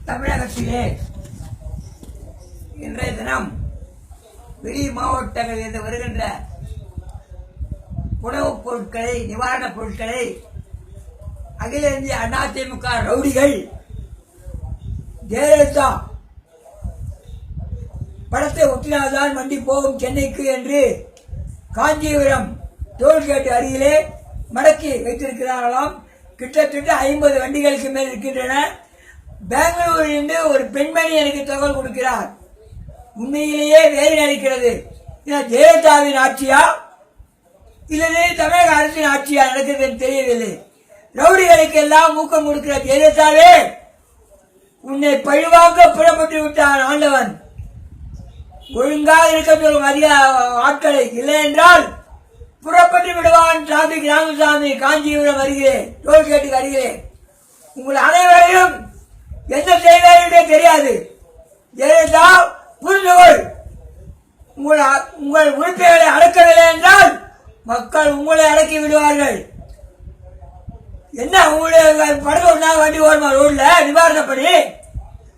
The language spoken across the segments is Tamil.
தமிழகத்திலே இன்றைய தினம் வெளி மாவட்டங்களிலிருந்து வருகின்ற உணவுப் பொருட்களை, நிவாரணப் பொருட்களை அகில இந்திய அதிமுக ரவுடிகள் ஜெயலலிதா படத்தை ஒட்டினால்தான் வண்டி போகும் சென்னைக்கு என்று காஞ்சிபுரம் டோல்கேட் அருகிலே மடக்கி வைத்திருக்கிறார்களாம். கிட்டத்தட்ட 50 வண்டிகளுக்கு மேல் இருக்கின்றன. பெங்களூரிலிருந்து ஒரு பெண்மணி எனக்கு தகவல் கொடுக்கிறார். உண்மையிலேயே வேறு நினைக்கிறது. ஜெயலலிதாவின் ஆட்சியா இல்லது தமிழக அரசின் ஆட்சியா நடக்கிறது தெரியவில்லை. ரவுடிகளுக்கு எல்லாம் ஊக்கம் கொடுக்கிற ஜெயலலிதாவே, உன்னை பழிவாங்க புறப்பட்டு விட்டான் ஆண்டவன். ஒழுங்காக இருக்க சொல்லும் அதிக ஆட்களை, இல்லை என்றால் புறப்பட்டு விடுவான். டிராபிக் ராமசாமி காஞ்சிபுரம் அருகிலே, டோல்கேட்டுக்கு அருகிலே. உங்கள் அனைவரையும் எந்த செய்வார்களே தெரியாது. ஜெயலலிதா புரிந்துகொள். உங்கள் உறுப்பினர்களை அடக்கவில்லை என்றால் மக்கள் உங்களை அடக்கி விடுவார்கள். என்ன உங்களுடைய படகு ஒன்றா வண்டி ஓடுமா ரோட்ல நிவாரண பணி?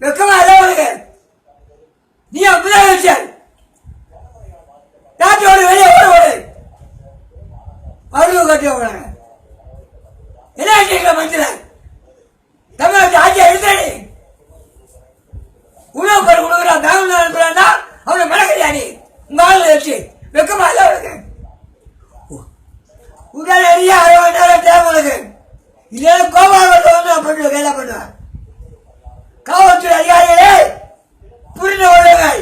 வெக்கமா இல்லை உனக்கு? நீ முதலமைச்சர், நாட்டோடு வெளியே ஓடு அழுவு கட்டி ஓடுறாங்க. என்ன கேட்கல மனசில்? தமிழகத்தை ஆட்சியை எடுத்தடி உணவு பொருள் கொடுக்குறான். பெங்களூர் அனுப்புறான்னா அவனை மடக்கறியா நீ? உங்க ஆளுநர் வச்சு வெக்கமா இல்லை உனக்கு? உடனடியா 60 மணி நேரம் தேவை உனக்கு. இதெல்லாம் கோபாலத்தை பண்ணு கையில பண்ணுவேன். காவல்துறை அதிகாரிகளே புரிந்து கொள்ளுங்கள்.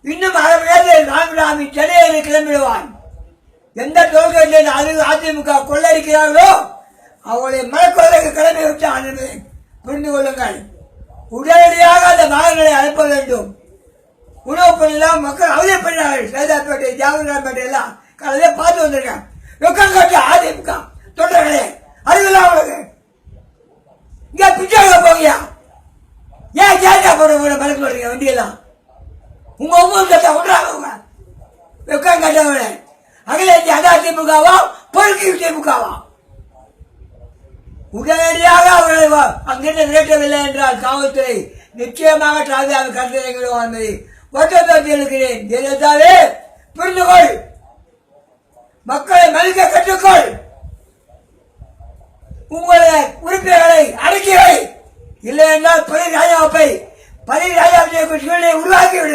இன்னும் 1/2 மணி நேரத்தில் ராமசாமி சென்னையில் கிளம்பிடுவான். எந்த டோல்கேட்டில் அதிமுக கொள்ளடிக்கிறார்களோ அவளை மனக்கொள்ளைக்கு கிளம்பி விட்டான் என்பதை புரிந்து கொள்ளுங்கள். உடனடியாக அந்த மகன்களை அனுப்ப வேண்டும். உணவுப் பொருள் மக்கள் அவதிப்படுகிறார்கள். சேதாப்பேட்டை, ஜாகர்பேட்டை எல்லாம் காலையில பார்த்து வந்திருக்கேன். வெக்கம் கட்டு அதிமுக தொண்டர்களே, அறிவில்லாம் அவளுக்கு இங்க பிச்சை போகியா? ஏன் ஜாலியா போட மறக்க சொல்றீங்க? வண்டியெல்லாம் உங்க கட்ட விடுறாங்க. வெக்கம் கட்டவங்க அகில இந்திய அதிமுகவா பொறுக்கி திமுகவா? உடனடியாக அவர்களை அங்கிருந்து நிறுத்தவில்லை என்றால் காவல்துறை நிச்சயமாக டிராபிக் கட்டளையிடுவோம் என்பதை ஒட்டத்தை இருக்கிறேன். ஜெயலலிதாவே புரிந்துகொள். மக்களை மதிக்க கற்றுக்கொள். உங்களுடைய உறுப்பினர்களை அடக்கி வை. இல்லை என்றால் பதவி ராஜாவை சூழ்நிலை உருவாக்கிவிடு.